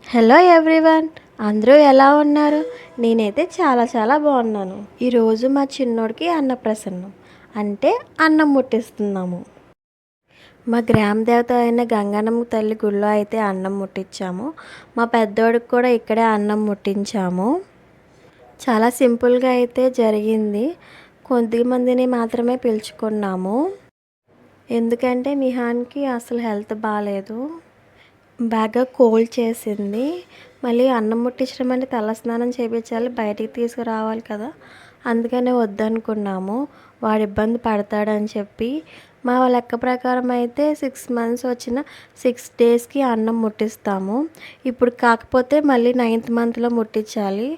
Hello everyone, అందరూ ఎలా ఉన్నారు? నేనైతే చాలా బాగున్నాను. ఈరోజు మా చిన్నోడికి అన్నప్రసన్నం అంటే అన్నం ముట్టిస్తున్నాము. మా గ్రామ దేవత అయిన గంగన్నమ్మ తల్లి గుడిలో అయితే అన్నం ముట్టించాము. మా పెద్దోడికి కూడా ఇక్కడే అన్నం ముట్టించాము. చాలా సింపుల్గా అయితే జరిగింది. కొద్దిమందిని మాత్రమే పిలుచుకున్నాము. ఎందుకంటే నిహాన్కి అసలు హెల్త్ బాగాలేదు, బాగా కోల్డ్ చేసింది. మళ్ళీ అన్నం ముట్టించడం అంటే తలస్నానం చేయించాలి, బయటికి తీసుకురావాలి కదా, అందుకనే వద్దనుకున్నాము. వాడు ఇబ్బంది పడతాడని చెప్పి. మా లెక్క ప్రకారం అయితే 6 months వచ్చిన 6 daysకి అన్నం ముట్టిస్తాము. ఇప్పుడు కాకపోతే మళ్ళీ 9th monthలో ముట్టించాలి.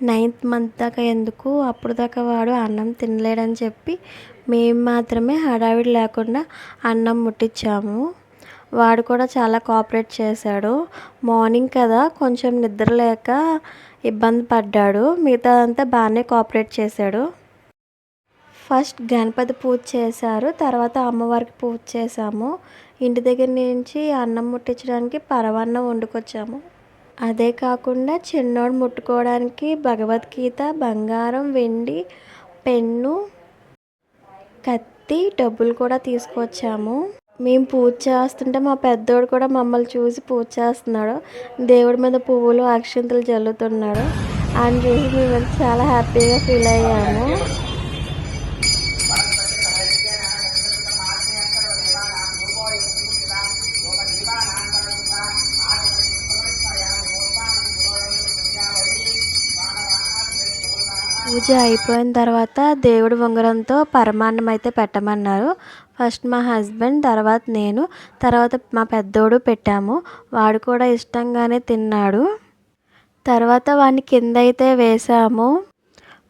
9th month దాకా ఎందుకు, అప్పుడు దాకా వాడు అన్నం తినలేడని చెప్పి మేము మాత్రమే హడావిడి లేకుండా అన్నం ముట్టించాము. వాడు కూడా చాలా కోఆపరేట్ చేశాడు. మార్నింగ్ కదా, కొంచెం నిద్ర లేక ఇబ్బంది పడ్డాడు. మిగతాదంతా బాగానే కోఆపరేట్ చేశాడు. ఫస్ట్ గణపతి పూజ చేశారు, తర్వాత అమ్మవారికి పూజ చేశాము. ఇంటి దగ్గర నుంచి అన్నం ముట్టించడానికి పరవాన్నం వండుకొచ్చాము. అదే కాకుండా చిన్నోడు ముట్టుకోవడానికి భగవద్గీత, బంగారం, వెండి, పెన్ను, కత్తి, డబ్బులు కూడా తీసుకొచ్చాము. మేము పూజ చేస్తుంటే మా పెద్దోడు కూడా మమ్మల్ని చూసి పూజ చేస్తున్నాడు. దేవుడి మీద పువ్వులు, అక్షింతలు జల్లుతున్నాడు. ఆయన చూసి మేము చాలా హ్యాపీగా ఫీల్ అయ్యాము. పూజ అయిపోయిన తర్వాత దేవుడి ఉంగరంతో పరమాన్నం అయితే పెట్టమన్నారు. ఫస్ట్ మా హస్బెండ్, తర్వాత నేను, తర్వాత మా పెద్దోడు పెట్టాము. వాడు కూడా ఇష్టంగానే తిన్నాడు. తర్వాత వాడిని కింద అయితే వేసాము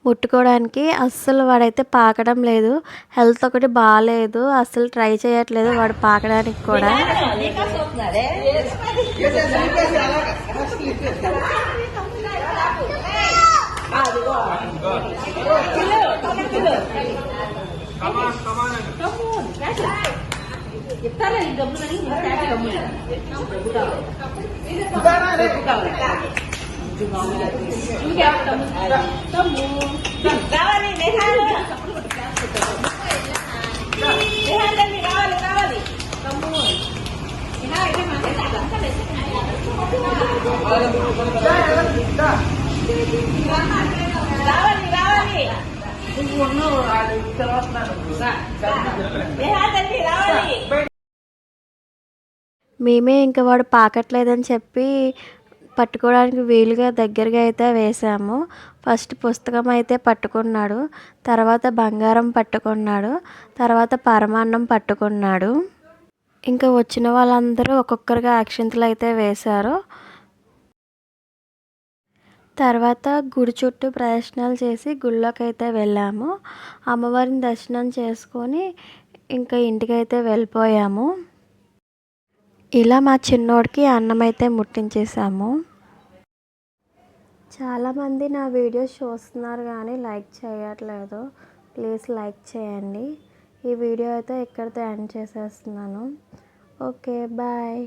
ముట్టుకోవడానికి. అస్సలు వాడైతే పాకడం లేదు. హెల్త్ ఒకటి బాగాలేదు, అస్సలు ట్రై చేయట్లేదు వాడు పాకడానికి కూడా. మేమే ఇంకా వాడు పాకట్లేదని చెప్పి పట్టుకోవడానికి వీలుగా దగ్గరగా అయితే వేసాము. ఫస్ట్ పుస్తకం అయితే పట్టుకున్నాడు, తర్వాత బంగారం పట్టుకున్నాడు, తర్వాత పరమాన్నం పట్టుకున్నాడు. ఇంకా వచ్చిన వాళ్ళందరూ ఒక్కొక్కరిగా అక్షింతలు అయితే వేశారు. తర్వాత గుడి చుట్టూ ప్రదక్షిణాలు చేసి గుళ్ళోకి అయితే వెళ్ళాము. అమ్మవారిని దర్శనం చేసుకొని ఇంకా ఇంటికైతే వెళ్ళిపోయాము. ఇలా మా చిన్నోడికి అన్నం అయితే ముట్టించేసాము. చాలామంది నా వీడియోస్ చూస్తున్నారు కానీ లైక్ చేయట్లేదు. ప్లీజ్ లైక్ చేయండి. ఈ వీడియో అయితే ఇక్కడితో ఎండ్ చేసేస్తున్నాను. Okay, bye.